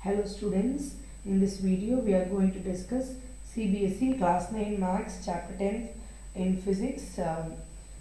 Hello students, in this video we are going to discuss Cbse class 9 maths chapter 10 in physics,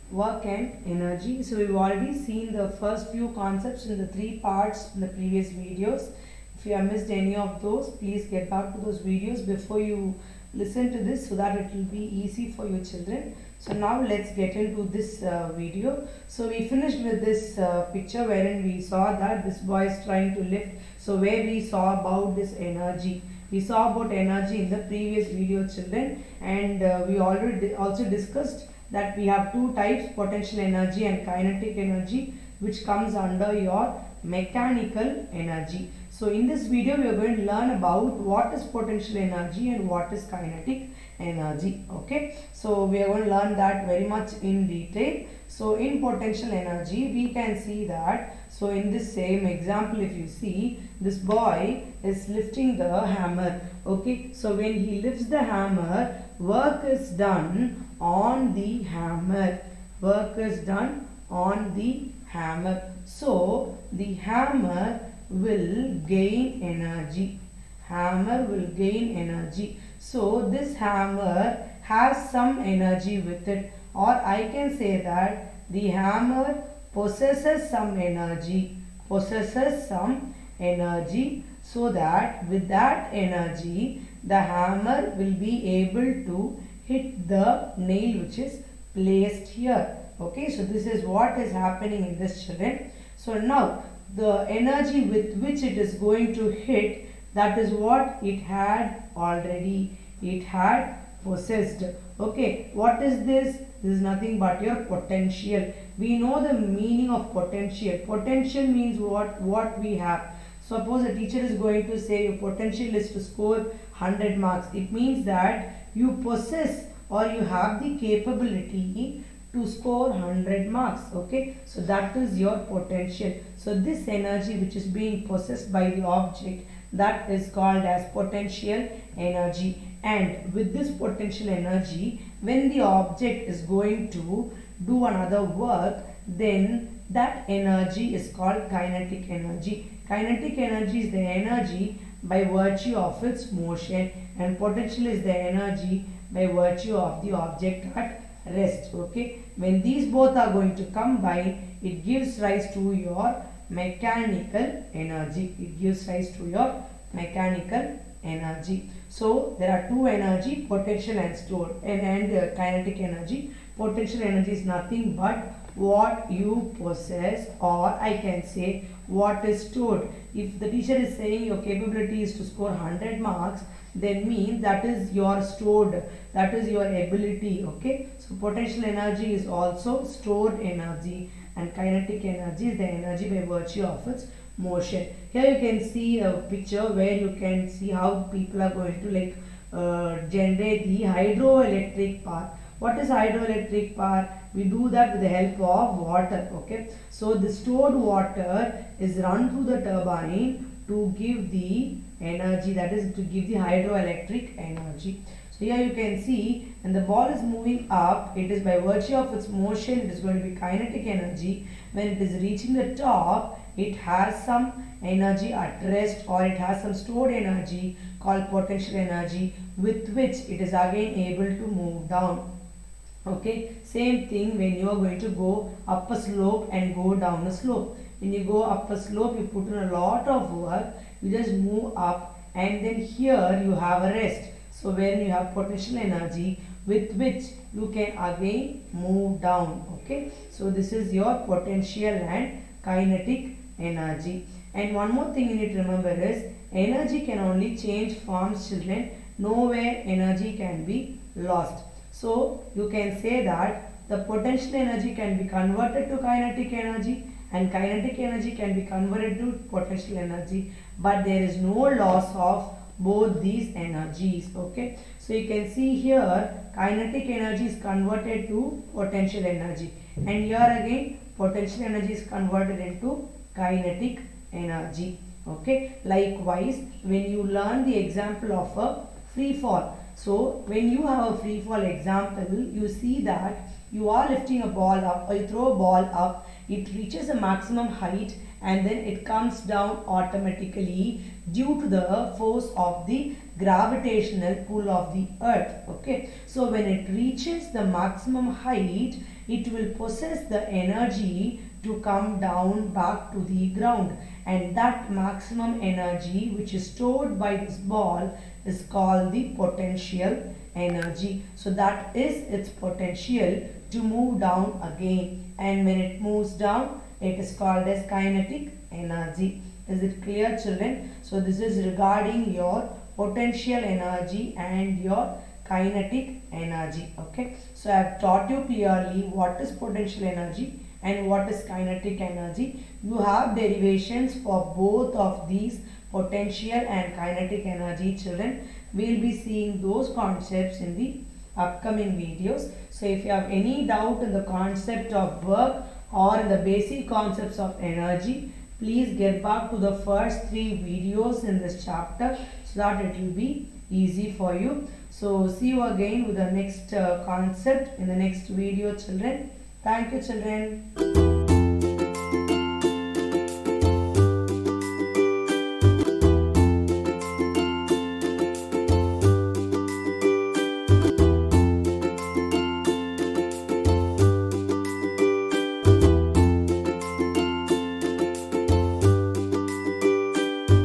work and energy. So we've already seen the first few concepts in the three parts in the previous videos. If you have missed any of those, please get back to those videos before you listen to this so that it will be easy for your children. So now let's get into this video. So we finished with this picture wherein we saw that this boy is trying to lift. So where we saw about this energy. We saw about energy in the previous video, children, and we already also discussed that we have two types, potential energy and kinetic energy, which comes under your mechanical energy. So in this video we are going to learn about what is potential energy and what is kinetic energy. Okay, so we are going to learn that very much in detail. So in potential energy we can see that, so in this same example, if you see, this boy is lifting the hammer. Okay, so when he lifts the hammer, work is done on the hammer. Work is done on the hammer. So the hammer will gain energy. Hammer will gain energy. So this hammer has some energy with it, or I can say that the hammer possesses some energy. Possesses some energy, so that with that energy the hammer will be able to hit the nail which is placed here. Okay, so this is what is happening in this, children. So now the energy with which it is going to hit, that is what it had already. It had possessed. Okay, what is this? This is nothing but your potential. We know the meaning of potential. Potential means what we have. Suppose a teacher is going to say your potential is to score 100 marks. It means that you possess or you have the capability to score 100 marks. Okay, so that is your potential. So this energy which is being possessed by the object, that is called as potential energy. And with this potential energy, when the object is going to do another work, then that energy is called kinetic energy. Kinetic energy is the energy by virtue of its motion, and potential is the energy by virtue of the object at rest. Okay, when these both are going to combine, it gives rise to your mechanical energy. It gives rise to your mechanical energy. So there are two energy, potential and stored, and kinetic energy. Potential energy is nothing but what you possess, or I can say what is stored. If the teacher is saying your capability is to score 100 marks, then means that is your stored, that is your ability. Okay, so potential energy is also stored energy, and kinetic energy is the energy by virtue of its motion. Here you can see a picture where you can see how people are going to generate the hydroelectric power. What is hydroelectric power? We do that with the help of water. Okay, so the stored water is run through the turbine to give the energy, that is to give the hydroelectric energy. So here you can see when the ball is moving up, it is by virtue of its motion, it is going to be kinetic energy. When it is reaching the top, it has some energy at rest, or it has some stored energy called potential energy, with which it is again able to move down. Okay, same thing when you are going to go up a slope and go down a slope. When you go up a slope, you put in a lot of work, you just move up, and then here you have a rest. So when you have potential energy with which you can again move down. Okay, so this is your potential and kinetic energy. And one more thing you need to remember is energy can only change forms, children. Nowhere energy can be lost. So you can say that the potential energy can be converted to kinetic energy, and kinetic energy can be converted to potential energy, but there is no loss of both these energies. Okay, so you can see here kinetic energy is converted to potential energy, and here again potential energy is converted into kinetic energy. Okay, likewise when you learn the example of a free fall, so when you have a free fall example, you see that you are lifting a ball up, or you throw a ball up, it reaches a maximum height, and then it comes down automatically due to the force of the gravitational pull of the earth. Okay, so when it reaches the maximum height, it will possess the energy to come down back to the ground, and that maximum energy which is stored by this ball is called the potential energy. So that is its potential to move down again, and when it moves down, it is called as kinetic energy. Is it clear, children? So this is regarding your potential energy and your kinetic energy. Okay, so I have taught you clearly what is potential energy and what is kinetic energy. You have derivations for both of these, potential and kinetic energy, children. We will be seeing those concepts in the upcoming videos. So if you have any doubt in the concept of work or in the basic concepts of energy, please get back to the first 3 videos in this chapter so that it will be easy for you. So see you again with the next concept in the next video, children. Thank you, children.